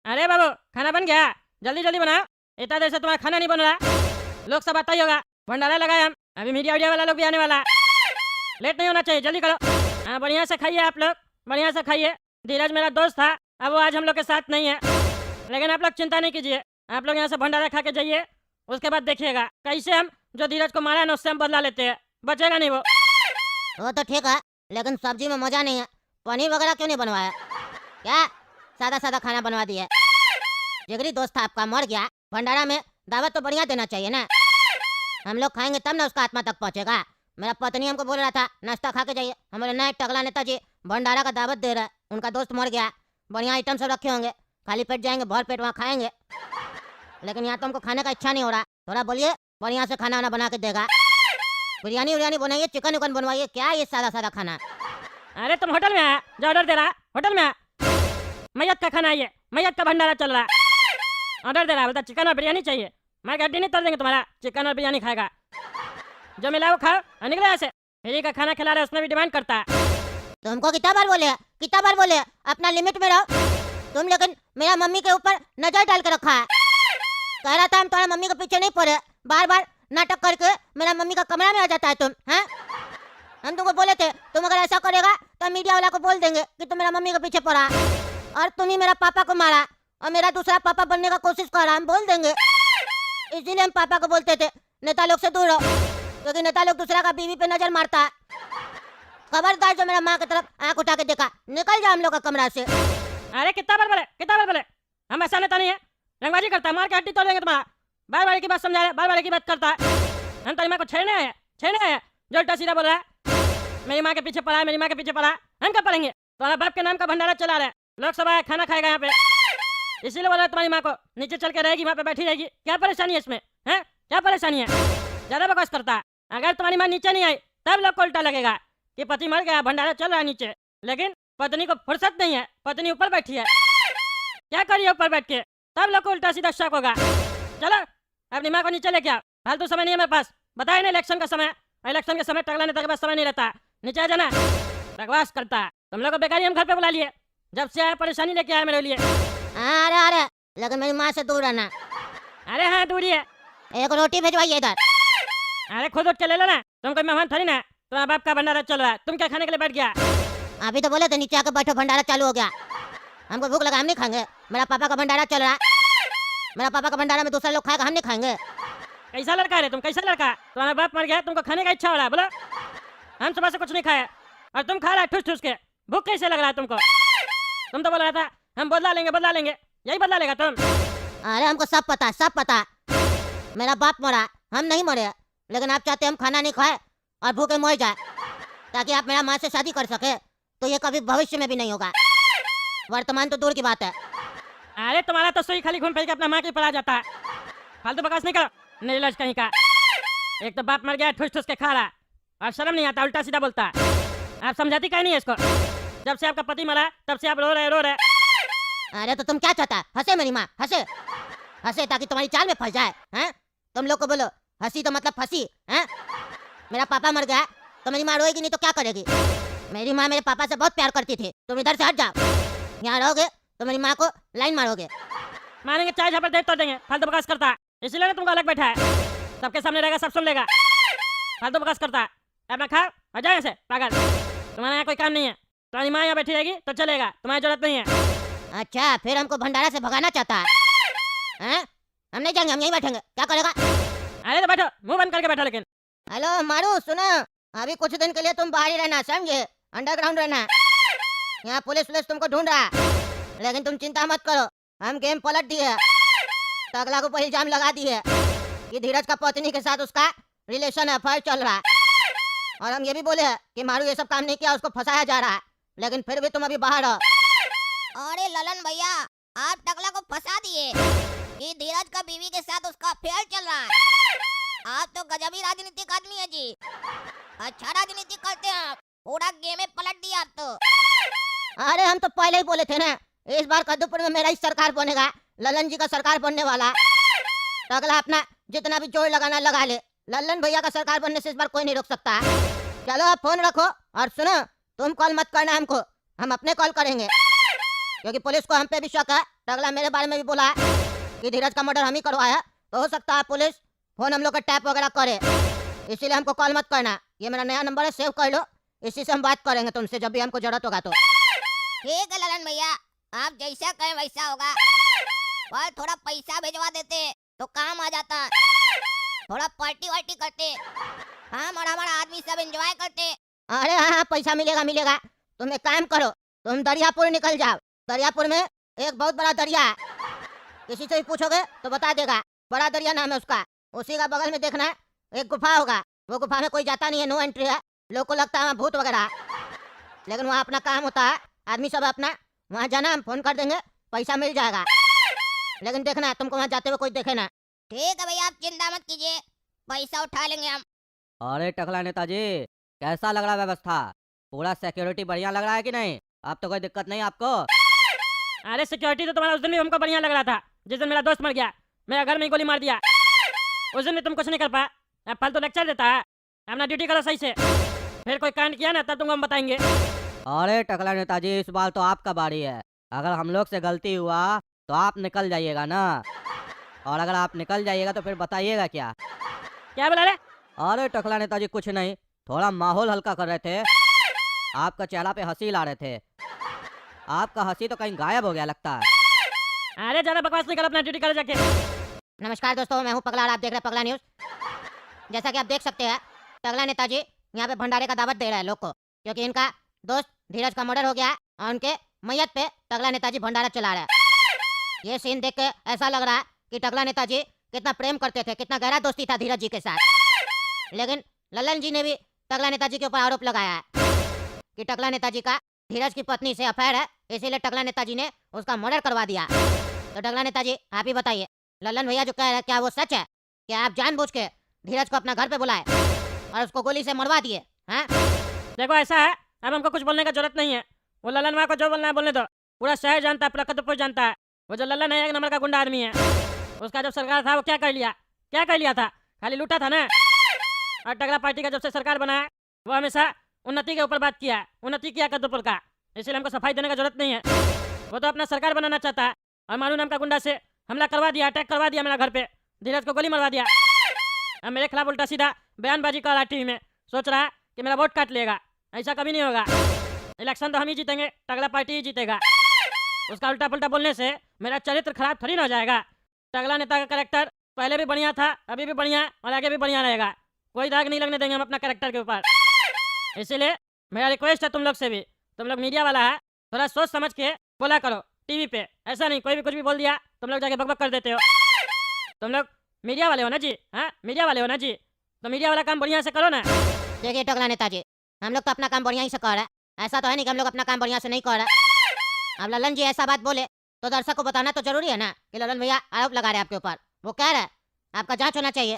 अरे बाबू खाना बन गया, जल्दी जल्दी बनाओ। इतना देर से तुम्हारा खाना नहीं बन रहा। लोग सब आता ही होगा, भंडारा लगाए हम, अभी मीडिया वाला लोग भी आने वाला। लेट नहीं होना चाहिए, जल्दी करो। हाँ बढ़िया से खाइए आप लोग, बढ़िया से खाइए। धीरज मेरा दोस्त था, अब वो आज हम लोग के साथ नहीं है, लेकिन आप लोग चिंता नहीं कीजिए। आप लोग यहाँ से भंडारा खा के जाइए, उसके बाद देखिएगा कैसे हम जो धीरज को मारा है ना उससे हम बदला लेते हैं, बचेगा नहीं वो। वो तो ठीक है, लेकिन सब्जी में मजा नहीं है। पनीर वगैरह क्यों नहीं बनवाया? क्या सादा सादा खाना बनवा दिया? जिगरी दोस्त था आपका, मर गया, भंडारा में दावत तो बढ़िया देना चाहिए ना। हम लोग खाएंगे तब ना उसका आत्मा तक पहुंचेगा। मेरा पत्नी हमको बोल रहा था नाश्ता खा के जाइए, हमारे नए टकला नेताजी भंडारा का दावत दे रहा है, उनका दोस्त मर गया, बढ़िया आइटम सब रखे होंगे, खाली पेट जाएंगे, भर पेट वहाँ खाएंगे। लेकिन यहाँ तो हमको खाने का इच्छा नहीं हो रहा। थोड़ा बोलिए, बढ़िया से खाना वाना बना के देगा। बिरयानी उरियानी बनाइए, चिकन उकन बनवाइए, क्या ये सादा सादा खाना। अरे तुम होटल में आया जो ऑर्डर दे रहा, होटल में मैयत का खाना, ये मैयत का भंडारा चल रहा, ऑर्डर दे रहा, बोलता चिकन और बिरयानी चाहिए। मैं गड्डी नहीं तोड़ देंगे तुम्हारा, चिकन और बिरयानी खाएगा, जो मिला वो खाओ और निकले ऐसे। फ्री का खाना खिला रहे उसमें भी डिमांड करता है। तुमको कितना बार बोले अपना लिमिट में रहो तुम, लेकिन मेरा मम्मी के ऊपर नजर डाल के रखा है। कह रहा था हम तुम्हारा मम्मी के पीछे नहीं पड़े, बार बार नाटक करके मेरा मम्मी का कमरा में आ जाता है तुम। हैं हम तुमको बोले थे तुम अगर ऐसा करेगा तो मीडिया वाला को बोल देंगे कि तुम मेरा मम्मी के पीछे पड़ा, और तुम ही मेरा पापा को मारा और मेरा दूसरा पापा बनने का कोशिश कर रहा, हम बोल देंगे। इसीलिए हम पापा को बोलते थे नेता लोग से दूर रहो, क्योंकि नेता लोग दूसरा का बीवी पे नजर मारता है। खबरदार जो मेरा माँ की तरफ आंख उठा के देखा, निकल जा हम लोग का कमरा से। अरे कितना बार बोले, हम ऐसा नेता नहीं है, रंगबाजी करता है, मार के हड्डी तोड़ देंगे तुम्हारा। बार बार की बात समझा रहे, बार बार की बात करता है। हम तेरी माँ को छेड़ने आए, जो उल्टा सीधा बोल रहा है। मेरी माँ के पीछे पड़ा है, मेरी माँ के पीछे पड़ा है, हम कब पढ़ेंगे? तुम्हारे बाप के नाम का भंडारा चला रहे, लोग सब आए खाना खाएगा यहाँ पे, इसीलिए बोला तुम्हारी माँ को नीचे चल के रहेगी, वहाँ पे बैठी रहेगी। क्या परेशानी है इसमें? है क्या परेशानी है? ज्यादा बकवास करता है। अगर तुम्हारी माँ नीचे नहीं आई तब लोग को उल्टा लगेगा कि पति मर गया, भंडारा चल रहा है नीचे, लेकिन पत्नी को फुर्सत नहीं है, पत्नी ऊपर बैठी है, क्या करिए ऊपर बैठ के, तब लोग को उल्टा सीधा शक होगा। चलो अपनी माँ को नीचे लेके आओ, फालतू समय नहीं है मेरे पास, बताए ना इलेक्शन का समय, इलेक्शन के समय टकला नेता के पास समय नहीं रहता, नीचे आ जाना। बकवास करता है, तुम लोग को बेकारी हम घर पे बुला लिए, जब से आया परेशानी लेके आया मेरे लिए। अरे लेकिन मेरी माँ से दूर रहना। अरे हाँ दूरी है, एक रोटी भिजवाइए इधर। अरे खुद उठ के ले लेना, तुम कोई मेहमान थोड़ी ना, तुम्हारा बाप का भंडारा चल रहा है, तुम क्या खाने के लिए बैठ गया? अभी तो बोले थे नीचे आकर बैठो, भंडारा चालू हो गया, हमको भूख लगा, हम नहीं खाएंगे। मेरा पापा का भंडारा चल रहा है, मेरा पापा का भंडारा में दूसरा लोग खाएगा, हम नहीं खाएंगे। कैसा लड़का है तुम, कैसा लड़का? तुम्हारा बाप मर गया, तुमको खाने का इच्छा हो रहा है, बोलो। हम सुबह से कुछ नहीं खाए और तुम खा रहा है ठूस ठूस के, भूख कैसे लग रहा है तुमको? तुम तो बोल रहा था हम बदला लेंगे, यही बदला लेगा तुम? अरे हमको सब पता, मेरा बाप मरा, हम नहीं मरे, लेकिन आप चाहते हम खाना नहीं खाए और भूखे मर जाए, ताकि आप मेरा माँ से शादी कर सके, तो ये कभी भविष्य में भी नहीं होगा, वर्तमान तो दूर की बात है। अरे तुम्हारा तो सोई खाली घूम फिर के अपना माँ के पड़ा जाता है, फालतू बकवास नहीं करो, निर्लज कहीं का। एक तो बाप मर गया, ठूस ठूस के खा रहा और शर्म नहीं आता, उल्टा सीधा बोलता है। आप समझाती क्या नहीं है इसको? जब से आपका पति मरा तब से आप रो रहे। अरे तो तुम क्या चाहता है? हंसे मेरी माँ, हंसे ताकि तुम्हारी चाल में फंस जाए। हैं तुम लोग को बोलो हंसी तो मतलब फंसी। हैं मेरा पापा मर गया तो मेरी माँ रोएगी नहीं तो क्या करेगी? मेरी माँ मेरे पापा से बहुत प्यार करती थी, तुम इधर से हट जाओ, यहाँ रहोगे तो मेरी माँ को लाइन मारोगे। मारेंगे चाय झापड़ देर तोड़ देंगे, फालतू बकवास करता है, इसीलिए तुमको अलग बैठा है, सबके सामने रहेगा, सब सुन लेगा, फालतू बकवास करता है। अपना खाओ और जाए ऐसे पागल, तुम्हारा यहाँ कोई काम नहीं है, तुम्हारी माँ यहाँ बैठी रहेगी तो चलेगा, तुम्हारी जरूरत नहीं है। अच्छा फिर हमको भंडारा से भगाना चाहता है? हम नहीं जाएंगे, हम यहीं बैठेंगे, क्या करेगा? अरे तो बैठो, मुंह बंद करके बैठो। लेकिन हेलो मारू सुनो, अभी कुछ दिन के लिए तुम बाहर ही रहना, समझे? अंडरग्राउंड रहना, यहाँ पुलिस तुमको ढूंढ रहा है, लेकिन तुम चिंता मत करो, हम गेम पलट दिए, टकला को इल्जाम लगा दिए कि धीरज का पत्नी के साथ उसका रिलेशन अफेयर चल रहा है, और हम ये भी बोले कि मारू ये सब काम नहीं किया, उसको फंसाया जा रहा है, लेकिन फिर भी तुम अभी बाहर हो। अरे ललन भैया, आप टकला को फंसा दिए कि धीरज का बीवी के साथ उसका अफेयर चल रहा है। आप तो गजबी राजनीतिक आदमी है जी, अच्छा राजनीति करते हैं आप, पूरा गेम में पलट दिया आप तो। अरे हम तो पहले ही बोले थे ना, इस बार कद्दूपुर में मेरा ही सरकार बनेगा, ललन जी का सरकार बनने वाला। टकला अपना जितना भी जोर लगाना लगा ले, ललन भैया का सरकार बनने से इस बार कोई नहीं रोक सकता। चलो आप फोन रखो और सुनो, तुम कॉल मत करना हमको, हम अपने कॉल करेंगे, क्योंकि पुलिस को हम पे भी शक है। टकला मेरे बारे में भी बोला है कि धीरज का मर्डर हम ही करवाया, तो हो सकता है पुलिस फोन हम लोग का टैप वगैरह करे, इसीलिए हमको कॉल मत करना। ये मेरा नया नंबर है, सेव कर लो, इसी से हम बात करेंगे तुमसे जब भी हमको जरूरत होगा तो। ठीक है ललन भैया, आप जैसा कहें वैसा होगा। पर थोड़ा पैसा भिजवा देते तो काम आ जाता, थोड़ा पार्टी वार्टी करते, हम और हमारा आदमी सब एंजॉय करते। अरे हाँ, पैसा मिलेगा मिलेगा। तुम एक काम करो, तुम दरियापुर निकल जाओ। दरियापुर में एक बहुत बड़ा दरिया है, किसी से भी पूछोगे तो बता देगा, बड़ा दरिया नाम है उसका। उसी का बगल में देखना एक गुफा होगा, वो गुफा में कोई जाता नहीं है, नो एंट्री है। लोग को लगता है वहाँ भूत वगैरह है, लेकिन वहाँ अपना काम होता है, आदमी सब अपना वहाँ जाना, हम फोन कर देंगे, पैसा मिल जाएगा। लेकिन देखना तुमको वहाँ जाते हुए कोई देखे ना। ठीक है भैया, आप चिंता मत कीजिए, पैसा उठा लेंगे हम। अरे टकला नेताजी, कैसा लग रहा है व्यवस्था? पूरा सिक्योरिटी बढ़िया लग रहा है कि नहीं? अब तो कोई दिक्कत नहीं आपको? अरे सिक्योरिटी तो तुम्हारा उस दिन भी हमको बढ़िया लग रहा था, जिस दिन मेरा दोस्त मर गया, मेरा घर में ही गोली मार दिया। उस दिन भी तुम कुछ नहीं कर पाया। अब फालतू लेक्चर देता है, अपना ड्यूटी करो सही से, फिर कोई कांड किया ना तब तुमको हम बताएंगे। अरे टकला नेताजी, इस बार तो आपका बारी है। अगर हम लोग से गलती हुआ तो आप निकल जाइएगा ना, और अगर आप निकल जाइएगा तो फिर बताइएगा क्या। क्या बोला रे? अरे टकला नेताजी कुछ नहीं, थोड़ा माहौल हल्का कर रहे थे, आपका चेहरा पे हंसी ला रहे थे। आपका हंसी तो कहीं गायब हो गया लगता है। अरे ज्यादा बकवास नहीं कर, अपना ड्यूटी करो जाके। नमस्कार दोस्तों, मैं हूँ पगला और आप देख रहे हैं पगला न्यूज। जैसा कि आप देख सकते हैं, टकला नेताजी यहाँ पे भंडारे का दावत दे रहा है लोग को, क्योंकि इनका दोस्त धीरज का मर्डर हो गया है और उनके मैयत पे टकला नेताजी भंडारा चला रहा है। ये सीन देख के ऐसा लग रहा है कि टकला नेताजी कितना प्रेम करते थे, कितना गहरा दोस्ती था धीरज जी के साथ। लेकिन ललन जी ने भी टकला नेताजी के ऊपर आरोप लगाया है कि टकला नेताजी का धीरज की पत्नी से अफेयर है, इसीलिए टकला नेताजी ने उसका मर्डर करवा दिया। तो टकला नेताजी आप ही बताइए, ललन भैया जो कह रहे हैं क्या वो सच है? क्या आप जानबूझ के धीरज को अपना घर पे बुलाए और उसको गोली से मरवा दिए? हाँ, देखो ऐसा है, अब हमको कुछ बोलने का जरूरत नहीं है। वो ललन वहाँ को जो बोलना है बोलने दो, पूरा शहर जानता है, पूरा कदमपुर जानता है। वो जो ललन है एक नंबर का गुंडा आदमी है। उसका जब सरकार था वो क्या कर लिया, क्या कर लिया था? खाली लूटा था ना। और टकला पार्टी का जब से सरकार बना है वो हमेशा उन्नति के ऊपर बात किया है, उन्नति किया कदमपुर का, इसलिए हमको सफाई देने का जरूरत नहीं है। वो तो अपना सरकार बनाना चाहता है और मानू नाम का गुंडा से हमला करवा दिया, अटैक करवा दिया मेरा घर पे, धीरज को गोली मरवा दिया। अब मेरे खिलाफ उल्टा सीधा बयानबाजी कर रहा टीवी में, सोच रहा है कि मेरा वोट काट लेगा। ऐसा कभी नहीं होगा, इलेक्शन तो हम ही जीतेंगे, टकला पार्टी ही जीतेगा। उसका उल्टा पुल्टा बोलने से मेरा चरित्र खराब थोड़ी ना हो जाएगा। टकला नेता का कैरेक्टर पहले भी बढ़िया था, अभी भी बढ़िया है और आगे भी बढ़िया रहेगा। कोई दाग नहीं लगने देंगे हम अपना कैरेक्टर के ऊपर। इसीलिए मेरा रिक्वेस्ट है तुम लोग से भी, तुम लोग मीडिया वाला है, थोड़ा सोच समझ के बोला करो टीवी पे। ऐसा नहीं कोई भी कुछ भी बोल दिया तुम लोग जाके बकबक कर देते हो। तुम लोग मीडिया वाले हो ना जी, हाँ मीडिया वाले हो ना जी, तो मीडिया वाला काम बढ़िया से करो ना। देखिए टकला नेताजी, हम लोग तो अपना काम बढ़िया ही से कर रहे हैं, ऐसा तो है नहीं कि हम लोग अपना काम बढ़िया से नहीं कर रहे। अब ललन जी ऐसा बात बोले तो दर्शक को बताना तो जरूरी है ना कि ललन भैया आरोप लगा रहे हैं आपके ऊपर। वो कह रहे हैं आपका जांच होना चाहिए,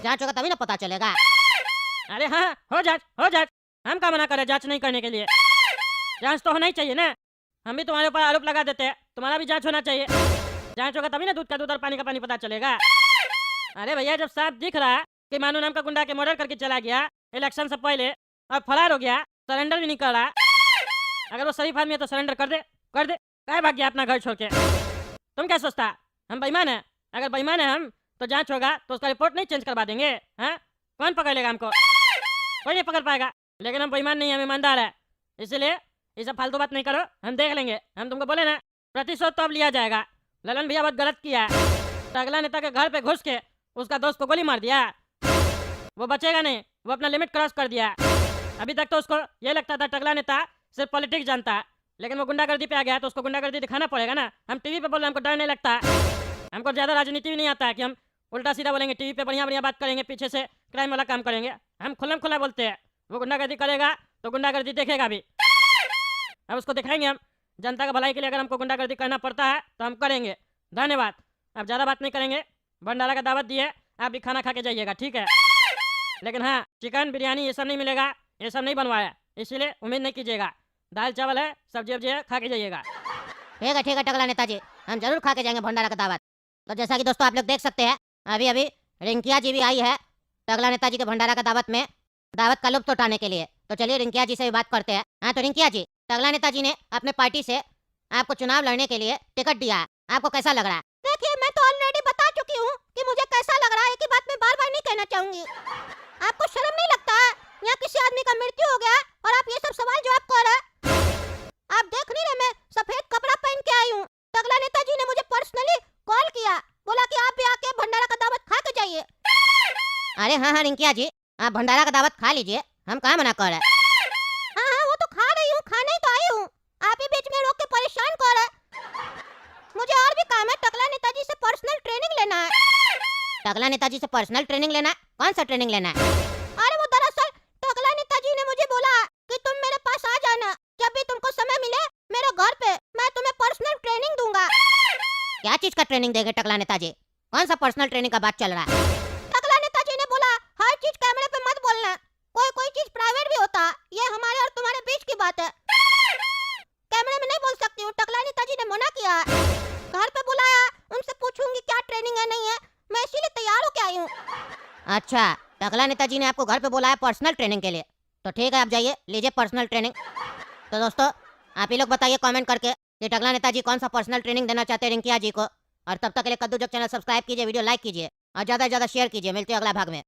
जांच होगा तभी ना पता चलेगा। अरे हाँ, हो जांच हो जांच, हम क्या मना करें जांच नहीं करने के लिए? जांच तो होना ही चाहिए ना, हम भी तुम्हारे ऊपर आरोप लगा देते हैं, तुम्हारा भी जांच होना चाहिए। जांच होगा तभी ना दूध का दूध और पानी का पानी पता चलेगा। अरे भैया जब साफ दिख रहा है कि मानू नाम का गुंडा के मर्डर करके चला गया इलेक्शन से पहले और फरार हो गया, सरेंडर भी नहीं कर रहा, अगर वो शरीफ आदमी है तो सरेंडर कर दे, कर दे, काय भाग गया अपना घर छोड़ के। तुम क्या सोचता हम बेईमान है? अगर बेईमान है हम तो जांच होगा तो उसका रिपोर्ट नहीं चेंज करवा देंगे? हाँ, कौन पकड़ लेगा हमको? कोई नहीं पकड़ पाएगा। लेकिन हम बेईमान नहीं है, हम ईमानदार है, इसलिए ये सब फालतू बात नहीं करो, हम देख लेंगे। हम तुमको बोले ना प्रतिशोध तो अब लिया जाएगा। ललन भैया बहुत गलत किया है, टकला नेता के घर पे घुस के उसका दोस्त को गोली मार दिया, वो बचेगा नहीं, वो अपना लिमिट क्रॉस कर दिया। अभी तक तो उसको ये लगता था टकला नेता सिर्फ पॉलिटिक्स जानता है, लेकिन वो गुंडागर्दी पे आ गया तो उसको गुंडागर्दी दिखाना पड़ेगा ना। हम टीवी पे बोल रहे हैं, हमको डर नहीं लगता, हमको ज़्यादा राजनीति भी नहीं आता है कि हम उल्टा सीधा बोलेंगे, टीवी पे बढ़िया बढ़िया बात करेंगे, पीछे से क्राइम वाला काम करेंगे। हम खुल्लम खुला बोलते हैं, वो गुंडागर्दी करेगा तो गुंडागर्दी देखेगा भी, अब उसको दिखाएंगे हम। जनता का भलाई के लिए अगर हमको गुंडागर्दी करना पड़ता है तो हम करेंगे। धन्यवाद। अब ज़्यादा बात नहीं करेंगे, भंडारा का दावत दिए, आप भी खाना खा के जाइएगा, ठीक है? लेकिन हाँ, चिकन बिरयानी ये सब नहीं मिलेगा, ये सब नहीं बनवाया, इसीलिए उम्मीद नहीं कीजिएगा। दाल चावल है, सब्जी वब्जी है, खा के जाइएगा। ठीक है टकला नेताजी, हम जरूर खा के जाएंगे भंडारा का दावत। तो जैसा कि दोस्तों आप लोग देख सकते हैं, अभी अभी रिंकिया जी भी आई है टकला नेताजी के भंडारा का दावत में, दावत का लुत्फ उठाने के लिए। तो चलिए रिंकिया जी से भी बात करते हैं। हाँ तो रिंकिया जी, टकला नेताजी ने अपने पार्टी से आपको चुनाव लड़ने के लिए टिकट दिया है। आपको कैसा लग रहा है? देखिए, मैं तो ऑलरेडी बता चुकी हूँ कि मुझे कैसा लग रहा है। एक ही बात मैं बार बार नहीं कहना चाहूंगी। आपको शर्म नहीं लगता है? यहाँ किसी आदमी का मृत्यु हो गया और आप ये सब सवाल जवाब कर रहे हैं। आप देख नहीं रहे मैं सफेद कपड़ा पहन के आई हूँ। टकला नेताजी ने मुझे पर्सनली कॉल किया, बोला कि आप भी आके भंडारा का दावत खा के जाइए। अरे हाँ रिंकिया जी, आप भंडारा का दावत खा लीजिए, हम कहाँ मना कर रहे हैं। हाँ वो तो खा रही हूँ, खाने ही तो आई हूँ। आप ही बीच में रोक के परेशान कर रहे। मुझे और भी काम है, टकला नेताजी से पर्सनल ट्रेनिंग लेना है। टकला नेताजी से पर्सनल ट्रेनिंग लेना है? कौन सा ट्रेनिंग लेना है? अरे वो दरअसल टकला नेताजी ने मुझे बोला कि तुम मेरे पास आ जाना, जब भी तुमको समय मिले मेरे घर पे, मैं तुम्हें पर्सनल ट्रेनिंग दूंगा। क्या चीज का ट्रेनिंग देंगे टकला नेताजी? कौन सा पर्सनल ट्रेनिंग का बात चल रहा है? टकला नेताजी ने बोला हर चीज कैमरे पे मत बोलना, कोई कोई चीज प्राइवेट भी होता है, ये हमारे और तुम्हारे बीच की बात है। कैमरे में नहीं बोल सकती हूँ, टकला नेताजी ने मना किया। घर पे बुलाया, उनसे पूछूंगी क्या ट्रेनिंग है नहीं है, मैं इसीलिए तैयार होके आई हूँ। अच्छा, टकला नेताजी ने आपको घर पे बुलाया पर्सनल ट्रेनिंग के लिए, तो ठीक है आप जाइए, लीजिए पर्सनल ट्रेनिंग। तो दोस्तों आप ही लोग बताइए कमेंट करके कि टकला नेताजी कौन सा पर्सनल ट्रेनिंग देना चाहते हैं रिंकिया जी को। और तब तक के लिए कद्दू जग चैनल सब्सक्राइब कीजिए, वीडियो लाइक कीजिए और ज्यादा से ज्यादा शेयर कीजिए। मिलते हैं अगला भाग में।